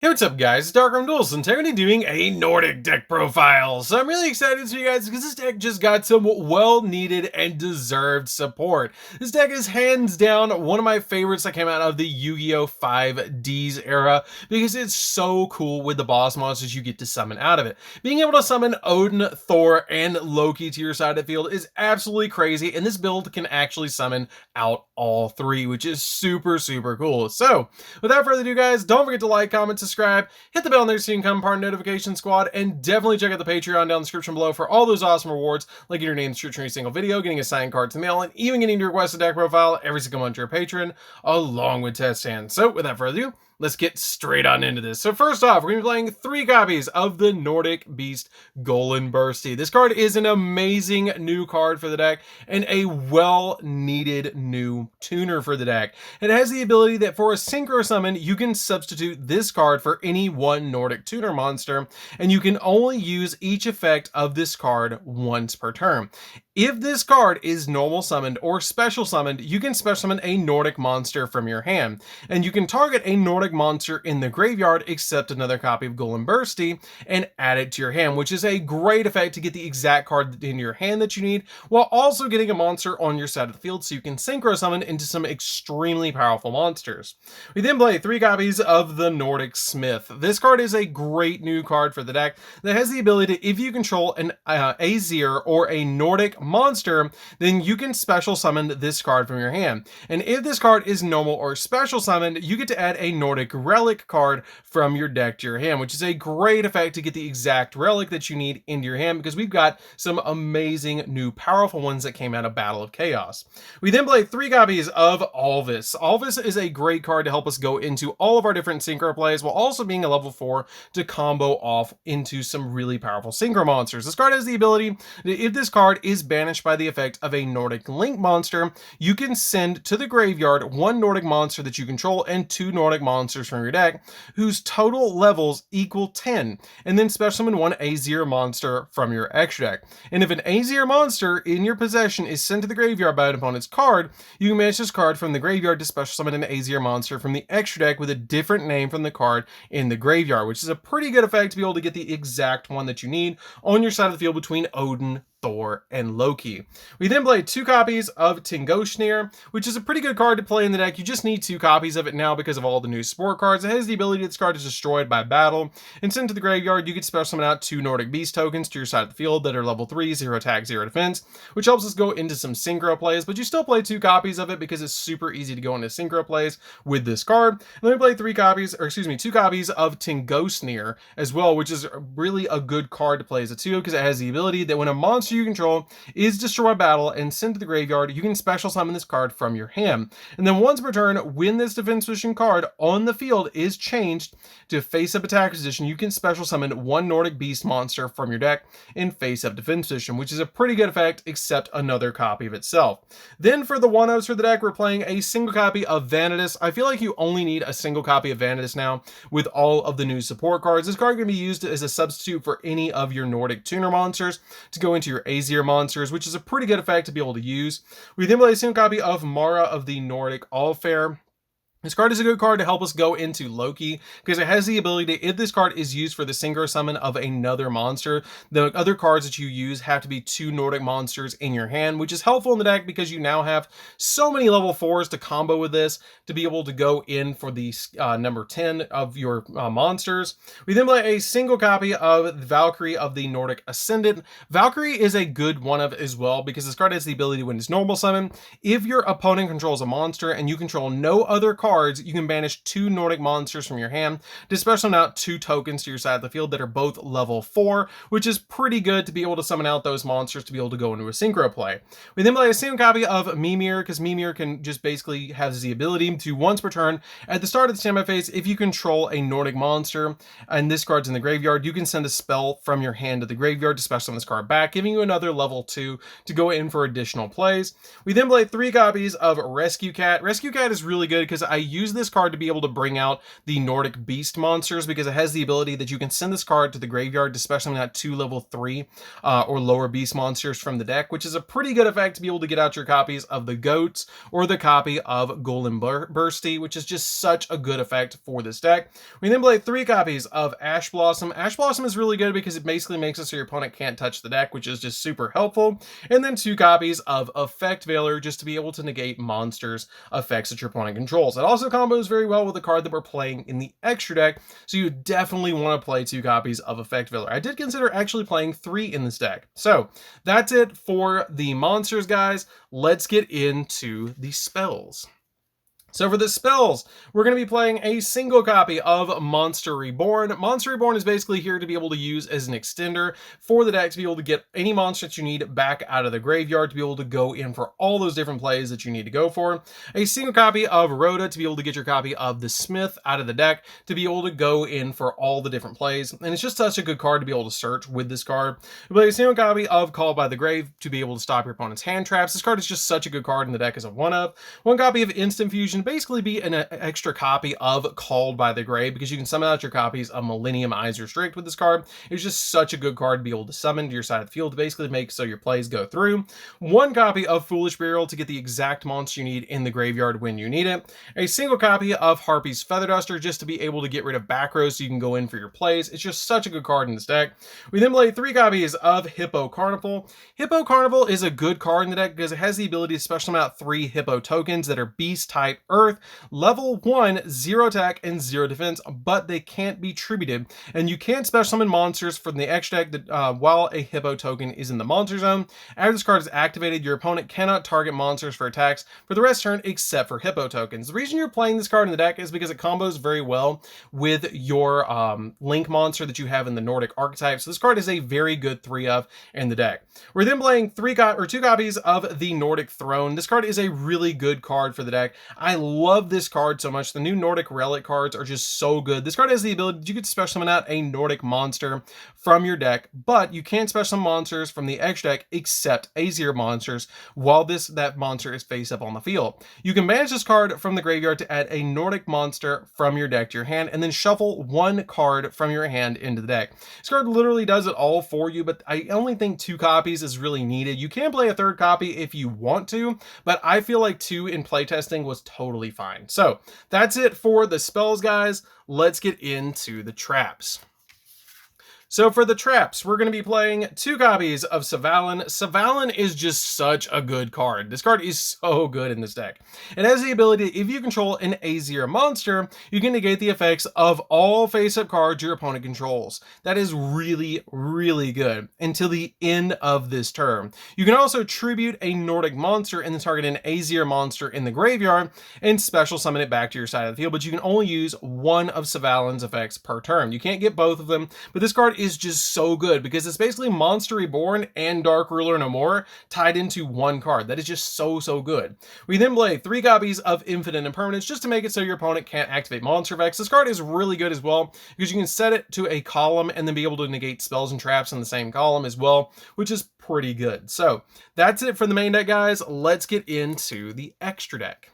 Hey, what's up guys, it's DarkArmedDuelist and today we're going to be doing a Nordic deck profile. So I'm really excited for you guys because this deck just got some well needed and deserved support. This deck is hands down one of my favorites that came out of the Yu-Gi-Oh! 5Ds era because it's so cool with the boss monsters you get to summon out of it. Being able to summon Odin, Thor, and Loki to your side of the field is absolutely crazy, and this build can actually summon out all three, which is super cool. So without further ado guys, don't forget to like, comment, subscribe, hit the bell next so you can become part of the notification squad, and definitely check out the Patreon down in the description below for all those awesome rewards, like getting your name in the description of every single video, getting a signed card to the mail, and even getting to request a deck profile every single month to your patron, along with test hands. So without further ado, let's get straight on into this. So first off, we're going to be playing 3 copies of the Nordic Beast Golden Bursty. This card is an amazing new card for the deck and a well-needed new tuner for the deck. It has the ability that for a synchro summon, you can substitute this card for any one Nordic tuner monster, and you can only use each effect of this card once per turn. If this card is normal summoned or special summoned, you can special summon a Nordic monster from your hand, and you can target a Nordic monster in the graveyard except another copy of Golden Bursty and add it to your hand, which is a great effect to get the exact card in your hand that you need, while also getting a monster on your side of the field so you can synchro summon into some extremely powerful monsters. We then play 3 copies of the Nordic Smith. This card is a great new card for the deck that has the ability to, if you control an Aesir or a Nordic monster, then you can special summon this card from your hand. And if this card is normal or special summoned, you get to add a Nordic relic card from your deck to your hand, which is a great effect to get the exact relic that you need into your hand because we've got some amazing new powerful ones that came out of Battle of Chaos. We then play 3 copies of Alvis. Alvis is a great card to help us go into all of our different synchro plays while also being a level 4 to combo off into some really powerful synchro monsters. This card has the ability that if this card is banished by the effect of a Nordic Link monster, you can send to the graveyard 1 Nordic monster that you control and 2 Nordic monsters from your deck whose total levels equal 10, and then special summon 1 Aesir monster from your extra deck. And if an Aesir monster in your possession is sent to the graveyard by an opponent's card, you can banish this card from the graveyard to special summon an Aesir monster from the extra deck with a different name from the card in the graveyard, which is a pretty good effect to be able to get the exact one that you need on your side of the field between Odin, Thor, and Loki. We then play 2 copies of Tingoshneer, which is a pretty good card to play in the deck. You just need 2 copies of it now because of all the new support cards. It has the ability that this card is destroyed by battle and sent to the graveyard. You can special summon out 2 Nordic Beast tokens to your side of the field that are level 3, 0 attack, 0 defense, which helps us go into some synchro plays, but you still play 2 copies of it because it's super easy to go into synchro plays with this card. And then we play 2 copies of Tingoshneer as well, which is really a good card to play as a 2 because it has the ability that when a monster you control is destroyed by battle and sent to the graveyard, you can special summon this card from your hand. And then once per turn, when this defense position card on the field is changed to face-up attack position, you can special summon 1 Nordic Beast monster from your deck in face-up defense position, which is a pretty good effect except another copy of itself. Then for the 1-ups for the deck, we're playing a single copy of Vanitas. I feel like you only need a single copy of Vanitas now with all of the new support cards. This card can be used as a substitute for any of your Nordic tuner monsters to go into your Aesir monsters, which is a pretty good effect to be able to use. We then play a single copy of Mara of the Nordic Allfair. This card is a good card to help us go into Loki because it has the ability to, if this card is used for the synchro summon of another monster, the other cards that you use have to be 2 Nordic monsters in your hand, which is helpful in the deck because you now have so many level 4s to combo with this to be able to go in for the number 10 of your monsters. We then play a single copy of Valkyrie of the Nordic Ascendant. Valkyrie is a good one of as well because this card has the ability when it's normal summon, if your opponent controls a monster and you control no other cards, you can banish 2 Nordic monsters from your hand to special summon out 2 tokens to your side of the field that are both level 4, which is pretty good to be able to summon out those monsters to be able to go into a synchro play. We then play a single copy of Mimir because Mimir can just basically has the ability to once per turn at the start of the standby phase, if you control a Nordic monster and this card's in the graveyard, you can send a spell from your hand to the graveyard to special summon this card back, giving you another level 2 to go in for additional plays. We then play 3 copies of Rescue Cat. Rescue Cat is really good because I use this card to be able to bring out the Nordic beast monsters because it has the ability that you can send this card to the graveyard to special summon out 2 level 3 or lower beast monsters from the deck, which is a pretty good effect to be able to get out your copies of the goats or the copy of Golem Bursty, which is just such a good effect for this deck. We then play 3 copies of Ash Blossom. Ash Blossom is really good because it basically makes it so your opponent can't touch the deck, which is just super helpful. And then 2 copies of Effect Veiler just to be able to negate monsters effects that your opponent controls. It also combos very well with the card that we're playing in the extra deck, so you definitely want to play 2 copies of Effect Veiler. I did consider actually playing 3 in this deck. So that's it for the monsters, guys. Let's get into the spells. So for the spells, we're going to be playing a single copy of Monster Reborn. Monster Reborn is basically here to be able to use as an extender for the deck to be able to get any monster that you need back out of the graveyard to be able to go in for all those different plays that you need to go for. A single copy of Rhoda to be able to get your copy of the Smith out of the deck to be able to go in for all the different plays. And it's just such a good card to be able to search with this card. We play a single copy of Called by the Grave to be able to stop your opponent's hand traps. This card is just such a good card in the deck as a 1-of. 1 copy of Instant Fusion, basically be an extra copy of Called by the Grave because you can summon out your copies of Millennium Aesir Strict with this card. It's just such a good card to be able to summon to your side of the field to basically make so your plays go through. 1 copy of Foolish Burial to get the exact monster you need in the graveyard when you need it. A single copy of Harpy's Feather Duster just to be able to get rid of back rows so you can go in for your plays. It's just such a good card in this deck. We then play 3 copies of Hippo Carnival. Hippo Carnival is a good card in the deck because it has the ability to special summon out 3 Hippo tokens that are Beast type Earth, level 1, 0 attack and 0 defense, but they can't be tributed. And you can't special summon monsters from the extra deck that, while a Hippo token is in the monster zone. After this card is activated, your opponent cannot target monsters for attacks for the rest of the turn except for Hippo tokens. The reason you're playing this card in the deck is because it combos very well with your Link monster that you have in the Nordic archetype. So this card is a very good 3-of in the deck. We're then playing 2 copies of the Nordic Throne. This card is a really good card for the deck. I love this card so much. The new Nordic Relic cards are just so good. This card has the ability that you could special summon out a Nordic monster from your deck, but you can't special summon monsters from the extra deck except Aesir monsters while that monster is face up on the field. You can banish this card from the graveyard to add a Nordic monster from your deck to your hand and then shuffle 1 card from your hand into the deck. This card literally does it all for you, but I only think 2 copies is really needed. You can play a 3rd copy if you want to, but I feel like 2 in playtesting was totally fine. So that's it for the spells, guys. Let's get into the traps. So for the traps, we're going to be playing 2 copies of Svalin. Svalin is just such a good card. This card is so good in this deck. It has the ability, if you control an Aesir monster, you can negate the effects of all face-up cards your opponent controls. That is really, really good until the end of this turn. You can also tribute a Nordic monster and then target an Aesir monster in the graveyard and special summon it back to your side of the field, but you can only use 1 of Svalin's effects per turn. You can't get both of them, but this card is just so good because it's basically Monster Reborn and Dark Ruler No More tied into 1 card. That is just so good. We then play 3 copies of Infinite Impermanence just to make it so your opponent can't activate monster effects. This card is really good as well because you can set it to a column and then be able to negate spells and traps in the same column as well, which is pretty good. So that's it for the main deck, guys. Let's get into the extra deck.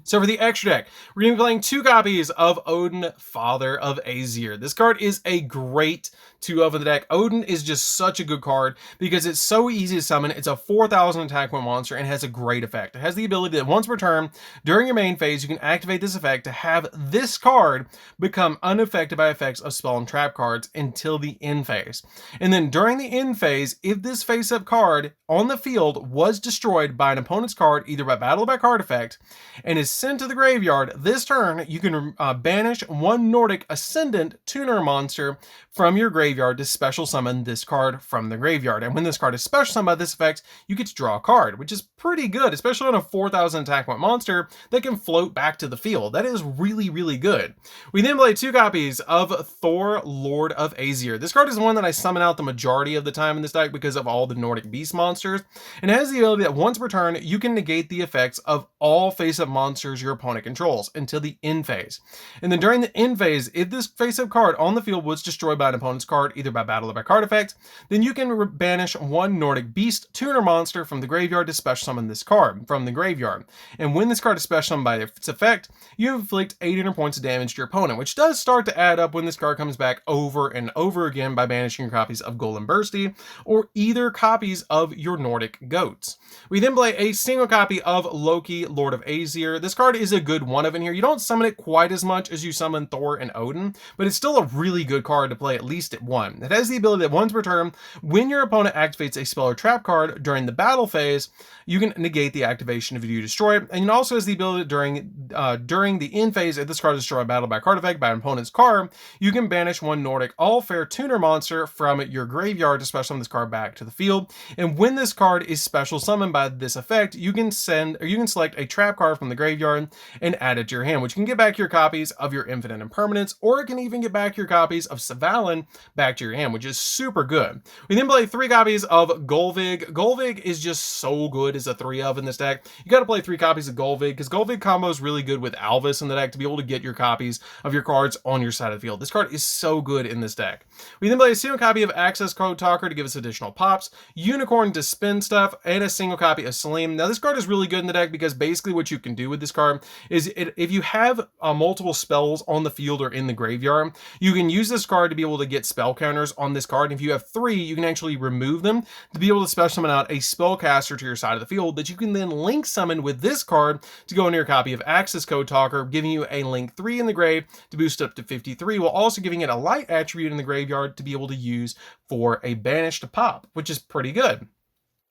So for the extra deck, we're going to be playing 2 copies of Odin, Father of Aesir. This card is a great 2-of in the deck. Odin is just such a good card because it's so easy to summon. It's a 4,000 attack point monster and has a great effect. It has the ability that once per turn, during your main phase, you can activate this effect to have this card become unaffected by effects of spell and trap cards until the end phase. And then during the end phase, if this face-up card on the field was destroyed by an opponent's card, either by battle or by card effect, and is sent to the graveyard, this turn you can banish 1 Nordic Ascendant Tuner monster from your graveyard to special summon this card from the graveyard. And when this card is special summoned by this effect, you get to draw a card, which is pretty good, especially on a 4,000 attack point monster that can float back to the field. That is really, really good. We then play 2 copies of Thor, Lord of Aesir. This card is the one that I summon out the majority of the time in this deck because of all the Nordic beast monsters, and it has the ability that once per turn, you can negate the effects of all face-up monsters monsters your opponent controls until the end phase. And then during the end phase, if this face-up card on the field was destroyed by an opponent's card, either by battle or by card effect, then you can banish one Nordic beast tuner monster from the graveyard to special summon this card from the graveyard. And when this card is special summoned by its effect, you inflict 800 points of damage to your opponent, which does start to add up when this card comes back over and over again by banishing your copies of Golem or either copies of your Nordic goats. We then play a single copy of Loki, Lord of Aesir. This card is a good one of in here. You don't summon it quite as much as you summon Thor and Odin, but it's still a really good card to play at least at one. It has the ability that once per turn, when your opponent activates a spell or trap card during the battle phase, you can negate the activation if you destroy it. And it also has the ability during the end phase, if this card is destroyed battle by card effect by an opponent's card, you can banish one Nordic all-fair tuner monster from your graveyard to special summon this card back to the field. And when this card is special summoned by this effect, you can select a trap card from the graveyard and add it to your hand, which can get back your copies of your Infinite Impermanence, or it can even get back your copies of Svalin back to your hand, which is super good. We then play 3 copies of Golvig. Golvig is just so good as a 3-of in this deck. You got to play 3 copies of Golvig because Golvig combo is really good with Alvis in the deck to be able to get your copies of your cards on your side of the field. This card is so good in this deck. We then play a single copy of Access Code Talker to give us additional pops, Unicorn to spin stuff, and a single copy of Salim. Now this card is really good in the deck because basically what you can do with this card is if you have multiple spells on the field or in the graveyard, you can use this card to be able to get spell counters on this card. And if you have 3, you can actually remove them to be able to special summon out a spellcaster to your side of the field that you can then link summon with this card to go into your copy of Access Code Talker, giving you a link 3 in the grave to boost up to 53, while also giving it a light attribute in the graveyard to be able to use for a banish to pop, which is pretty good.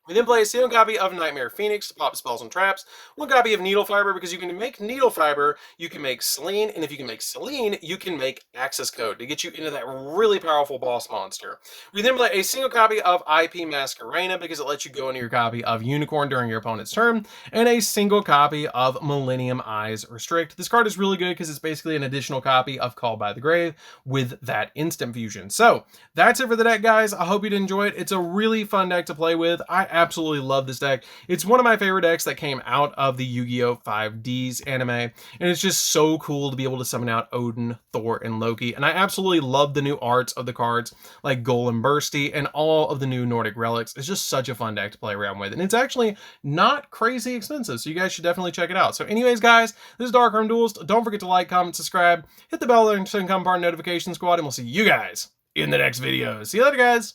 We then play a single copy of Nightmare Phoenix to pop spells and traps, 1 copy of Needle Fiber because you can make Needle Fiber, you can make Selene, and if you can make Selene, you can make Access Code to get you into that really powerful boss monster. We then play a single copy of IP Masquerena because it lets you go into your copy of Unicorn during your opponent's turn, and a single copy of Millennium Eyes Restrict. This card is really good because it's basically an additional copy of Called by the Grave with that instant fusion. So that's it for the deck, guys. I hope you did enjoy it. It's a really fun deck to play with. I absolutely love this deck. It's one of my favorite decks that came out of the Yu-Gi-Oh! 5Ds anime, and it's just so cool to be able to summon out Odin, Thor, and Loki. And I absolutely love the new arts of the cards like Golem Bursty and all of the new Nordic relics. It's just such a fun deck to play around with, and it's actually not crazy expensive, so you guys should definitely check it out. So anyways, guys, this is DarkArmedDuelist. Don't forget to like, comment, subscribe, hit the bell and become part of the notification squad, and we'll see you guys in the next video. See you later, guys.